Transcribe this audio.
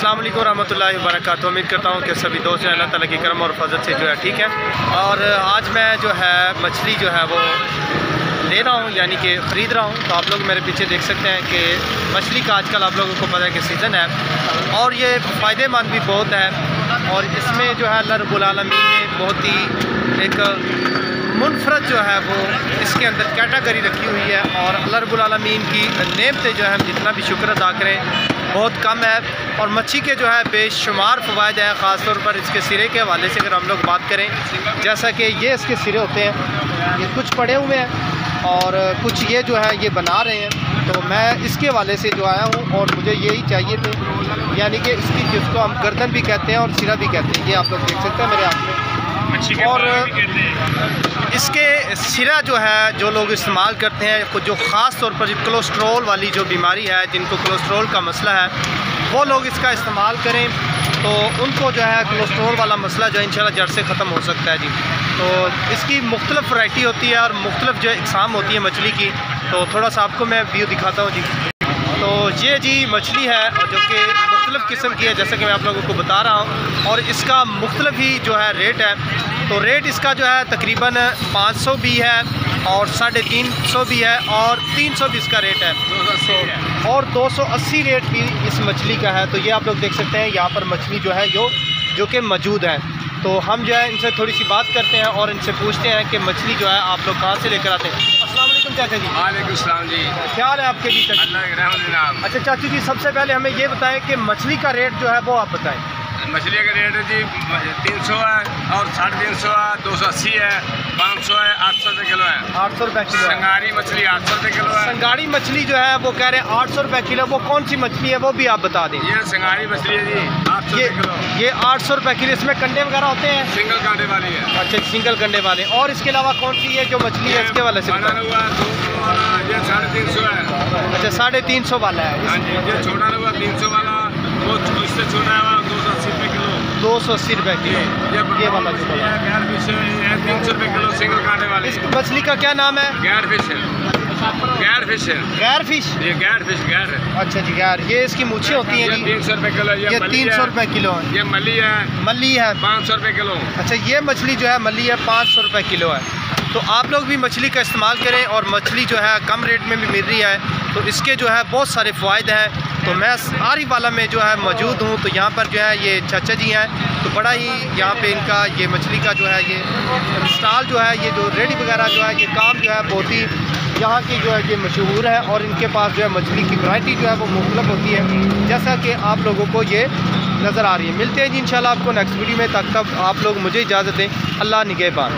अस्सलाम वालेकुम रहमतुल्लाहि व बरकातहू। उम्मीद करता हूँ कि सभी दोस्त अल्लाह ताला की करम और फजल से जो है ठीक है। और आज मैं जो है मछली जो है वो ले रहा हूँ, यानी कि ख़रीद रहा हूँ। तो आप लोग मेरे पीछे देख सकते हैं कि मछली का आजकल आप लोगों को पता है कि सीज़न है और ये फ़ायदेमंद भी बहुत है। और इसमें जो है अल्लाह रब्बुल आलमीन ने बहुत ही एक मुनफरद जो है वो इसके अंदर कैटेगरी रखी हुई है। और अल्लाह रब्बुल आलमीन की नेमतें जो है हम जितना भी शुक्र अदा करें बहुत कम है। और मच्छी के जो है बेशुमार फ़वाइद हैं, ख़ास तौर पर इसके सिरे के हवाले से अगर हम लोग बात करें, जैसा कि ये इसके सिरे होते हैं, ये कुछ पड़े हुए हैं और कुछ ये जो है ये बना रहे हैं। तो मैं इसके हवाले से जो आया हूँ और मुझे यही चाहिए थे, यानी कि इसकी जिसको हम गर्दन भी कहते हैं और सिरा भी कहते हैं, ये आप लोग देख सकते हैं मेरे हाथ में। और इसके सिरा जो है जो लोग इस्तेमाल करते हैं, जो ख़ास तौर पर कोलेस्ट्रॉल वाली जो बीमारी है, जिनको कोलेस्ट्रॉल का मसला है, वो लोग इसका इस्तेमाल करें तो उनको जो है कोलेस्ट्रॉल वाला मसला जो है इंशाल्लाह जड़ से ख़त्म हो सकता है जी। तो इसकी मुख्तलिफ़ वैरायटी होती है और मुख्तलिफ़ जो इक़साम होती है मछली की। तो थोड़ा सा आपको मैं व्यू दिखाता हूँ जी। तो ये जी मछली है जो कि मुख्तलिफ़ किस्म की है, जैसे कि मैं आप लोगों को बता रहा हूँ। और इसका मुख्तलिफ ही जो है रेट है। तो रेट इसका जो है तकरीबन 500 भी है और 350 भी है और 300 भी इसका रेट है, 280 और 280 रेट भी इस मछली का है। तो ये आप लोग देख सकते हैं यहाँ पर मछली जो है जो कि मौजूद है। तो हम जो है इनसे थोड़ी सी बात करते हैं और इनसे पूछते हैं कि मछली जो है आप लोग कहाँ से लेकर आते हैं। अस्सलाम वालेकुम चाचा जी। वालेकुम सलाम जी। क्या हाल है आपके जी चाची? अल्लाह के रहमत। अच्छा चाची जी, सबसे पहले हमें ये बताएं कि मछली का रेट जो है वो आप बताएं। मछली का रेट है जी 300 है और 350 है, 280 है, 500 है, 800 रुपये किलो है। 800 रुपये किलो। संगारी मछली 800 रुपये किलो है। संगाड़ी मछली जो है वो कह रहे हैं 800 रुपये किलो। वो कौन सी मछली है वो भी आप बता दें। ये संगारी मछली है जी 800 रुपये किलो। ये 800 रुपये किलो। इसमें कंडे वगैरह होते हैं? सिंगल कांटे वाली है। अच्छा, सिंगल कंडे वाले। और इसके अलावा कौन सी है जो मछली है इसके वाले से? बड़ा हुआ 200 वाला, ये 350 है। अच्छा, 350 वाला है। हाँ जी, ये छोटा हुआ 300 वाला, वो इससे छोटा है 280 रुपये किलो। 280 रुपये किलो ये वाला जो है। गैर फिश है 300 रुपये किलो सिंगल कांटे वाली। इस मछली का क्या नाम है? गैर फिश है। गैर फिश है। गैर फिश? ये गैर फिश गैर है। अच्छा जी, गैर। ये इसकी मूछें होती हैं जी? 300 रुपये किलो। ये 300 रुपये किलो है। ये मली है। मली है 500 रुपये किलो। अच्छा, ये मछली जो है मली है 500 रुपये किलो है। तो आप लोग भी मछली का इस्तेमाल करें और मछली जो है कम रेट में भी मिल रही है। तो इसके जो है बहुत सारे फ़ायद हैं। तो मैं आरिफ वाला में जो है मौजूद हूँ। तो यहाँ पर जो है ये चाचा जी हैं, तो बड़ा ही यहाँ पे इनका ये मछली का जो है ये स्टॉल जो है, ये जो रेडी वगैरह जो है, ये काम जो है बहुत ही यहाँ की जो है ये मशहूर है। और इनके पास जो है मछली की वैरायटी जो है वो मुख्तलिफ होती है, जैसा कि आप लोगों को ये नज़र आ रही है। मिलते हैं जी इंशाल्लाह आपको नेक्स्ट वीडियो में। तब आप लोग मुझे इजाज़त दें। अल्लाह निगहबान।